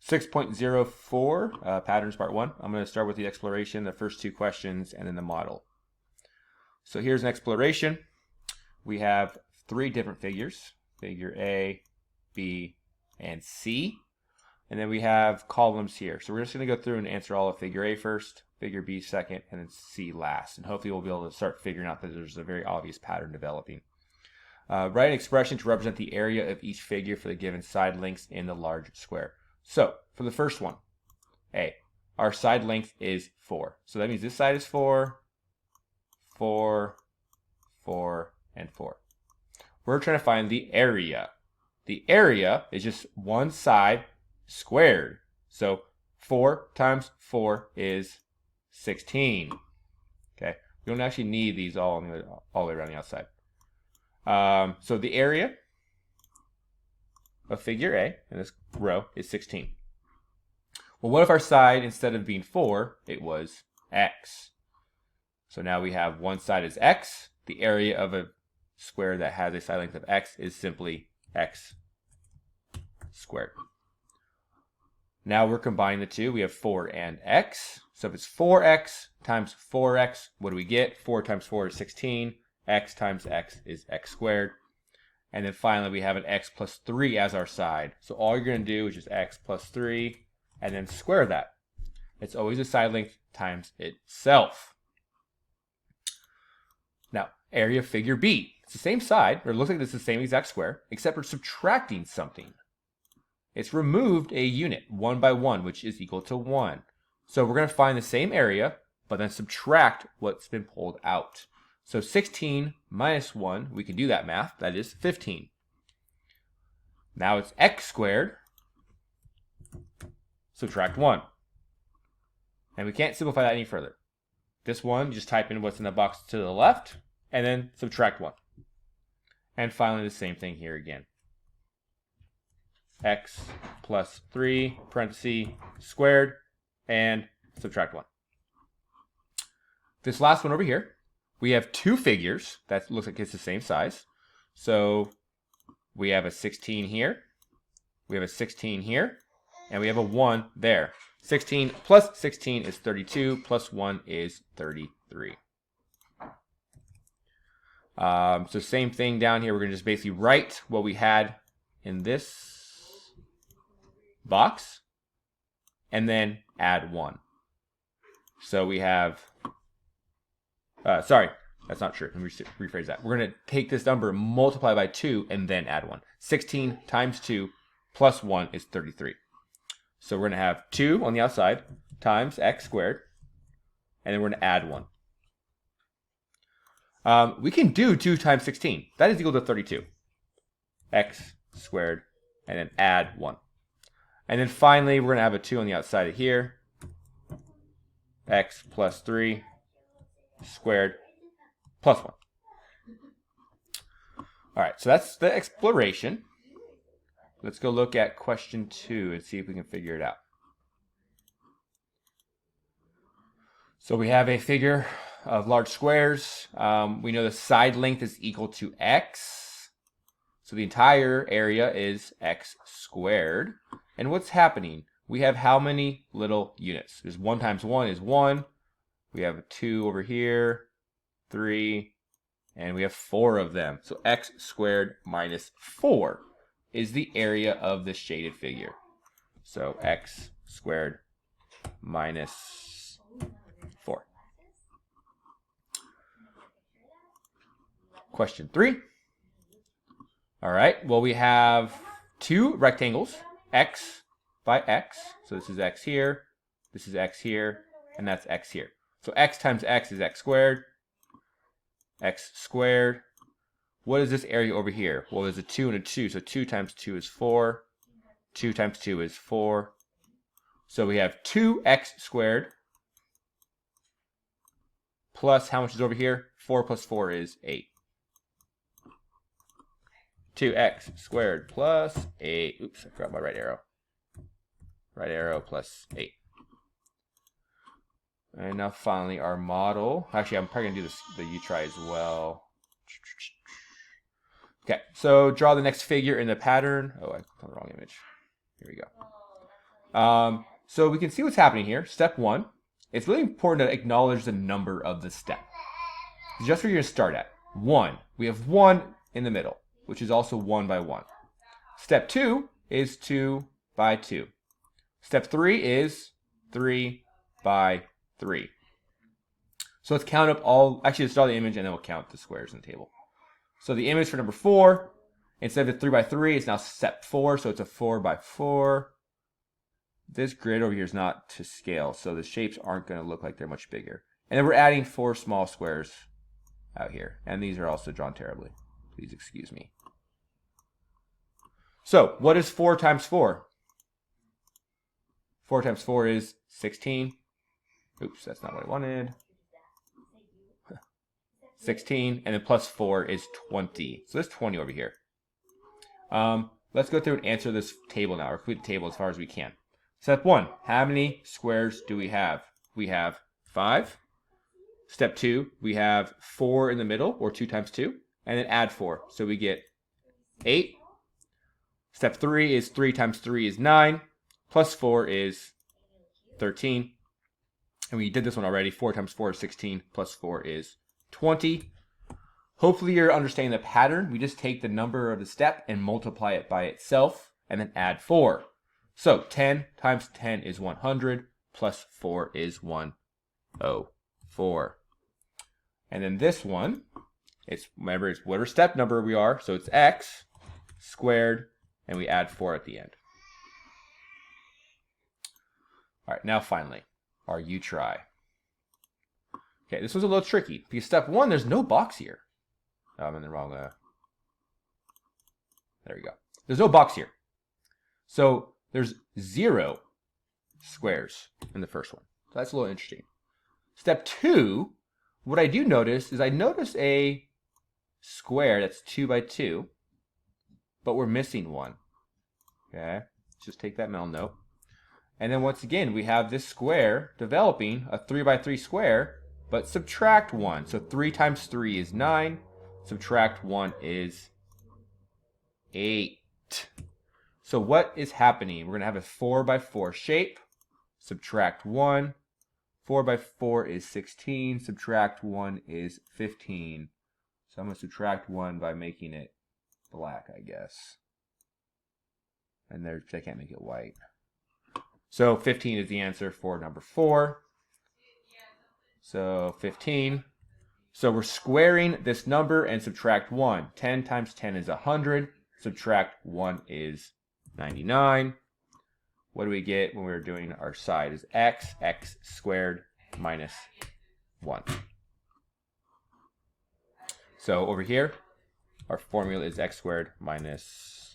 6.04, patterns part 1. I'm going to start with the exploration, the first 2 questions, and then the model. So here's an exploration. We have 3 different figures, figure A, B, and C. And then we have columns here. So we're just going to go through and answer all of figure A first, figure B second, and then C last. And hopefully we'll be able to start figuring out that there's a very obvious pattern developing. Write an expression to represent the area of each figure for the given side lengths in the large square. So for the first one, A, our side length is 4. So that means this side is 4, 4, 4, and 4. We're trying to find the area. The area is just one side squared. So 4 times 4 is 16. Okay, we don't actually need these all the way around the outside. So the area of figure A in this row is 16. Well, what if our side, instead of being 4, it was x? So now we have one side is x. The area of a square that has a side length of x is simply x squared. Now we're combining the two. We have 4 and x. So if it's 4x times 4x, what do we get? 4 times 4 is 16. X times x is x squared. And then finally we have an x plus 3 as our side. So all you're going to do is just x plus 3 and then square that. It's always the side length times itself. Now, area of figure B. It's the same side, or it looks like it's the same exact square, except we're subtracting something. It's removed a unit, 1 by 1, which is equal to 1. So we're going to find the same area, but then subtract what's been pulled out. So 16 minus 1, we can do that math, that is 15. Now it's x squared, subtract 1. And we can't simplify that any further. This one, just type in what's in the box to the left, and then subtract 1. And finally the same thing here again. X plus 3, parenthesis, squared, and subtract 1. This last one over here, we have 2 figures that looks like it's the same size. So we have a 16 here, we have a 16 here, and we have a 1 there. 16 plus 16 is 32, plus 1 is 33. So same thing down here. We're going to just basically write what we had in this box and then add 1. So we have, sorry, that's not true. Let me rephrase that. We're going to take this number, multiply by 2, and then add 1. 16 times 2 plus 1 is 33. So we're going to have 2 on the outside times x squared, and then we're going to add 1. We can do 2 times 16. That is equal to 32. X squared, and then add 1. And then finally, we're going to have a 2 on the outside of here. X plus 3 squared plus 1. All right, so that's the exploration. Let's go look at question 2 and see if we can figure it out. So we have a figure of large squares. We know the side length is equal to x. So the entire area is x squared. And what's happening? We have how many little units? There's 1 times 1 is 1. We have a 2 over here, 3, and we have 4 of them. So x squared minus 4 is the area of the shaded figure. So x squared minus 4. Question 3. All right, well, we have 2 rectangles, x by x. So this is x here, this is x here, and that's x here. So x times x is x squared. X squared. What is this area over here? Well, there's a 2 and a 2, so 2 times 2 is 4. 2 times 2 is 4. So we have 2x squared plus how much is over here? 4 plus 4 is 8. 2x squared plus 8. Oops, I forgot my right arrow. Right arrow plus 8. And now finally our model. Actually, I'm probably going to do this, the U-try as well. Okay, so draw the next figure in the pattern. Oh, I put the wrong image. Here we go. So we can see what's happening here. Step 1. It's really important to acknowledge the number of the step. Just where you're going to start at. 1. We have 1 in the middle, which is also 1 by 1. Step 2 is 2 by 2. Step 3 is 3 by 3. So let's count up all, actually let's draw the image and then we'll count the squares in the table. So the image for number 4, instead of a 3 by 3, it's now step 4, so it's a 4 by 4. This grid over here is not to scale, so the shapes aren't going to look like they're much bigger. And then we're adding 4 small squares out here. And these are also drawn terribly. Please excuse me. So, what is 4 times 4? 4 times 4 is 16. Oops, that's not what I wanted. 16, and then plus 4 is 20. So there's 20 over here. Let's go through and answer this table now, or complete the table as far as we can. Step 1, how many squares do we have? We have 5. Step 2, we have 4 in the middle, or 2 times 2, and then add 4. So we get 8. Step 3 is 3 times 3 is 9, plus 4 is 13. And we did this one already. 4 times 4 is 16, plus 4 is 20. Hopefully you're understanding the pattern. We just take the number of the step and multiply it by itself, and then add 4. So 10 times 10 is 100, plus 4 is 104. And then this one, remember, it's whatever step number we are, so it's x squared, and we add 4 at the end. All right, now finally, our you try. Okay, this was a little tricky, because step 1, there's no box here. Oh, I'm in the wrong, there we go. There's no box here. So there's 0 squares in the first one. So that's a little interesting. Step 2, what I do notice is I notice a square that's 2 by 2, but we're missing 1. Okay, let's just take that mental note. And then once again, we have this square developing a 3 by 3 square, but subtract 1. So 3 times 3 is 9. Subtract 1 is 8. So what is happening? We're going to have a 4 by 4 shape. Subtract 1. 4 by 4 is 16. Subtract 1 is 15. So I'm going to subtract 1 by making it black, I guess. And there, I can't make it white. So 15 is the answer for number 4. So 15. So we're squaring this number and subtract 1. 10 times 10 is 100. Subtract 1 is 99. What do we get when we're doing our side? Is x squared minus 1. So over here, our formula is x squared minus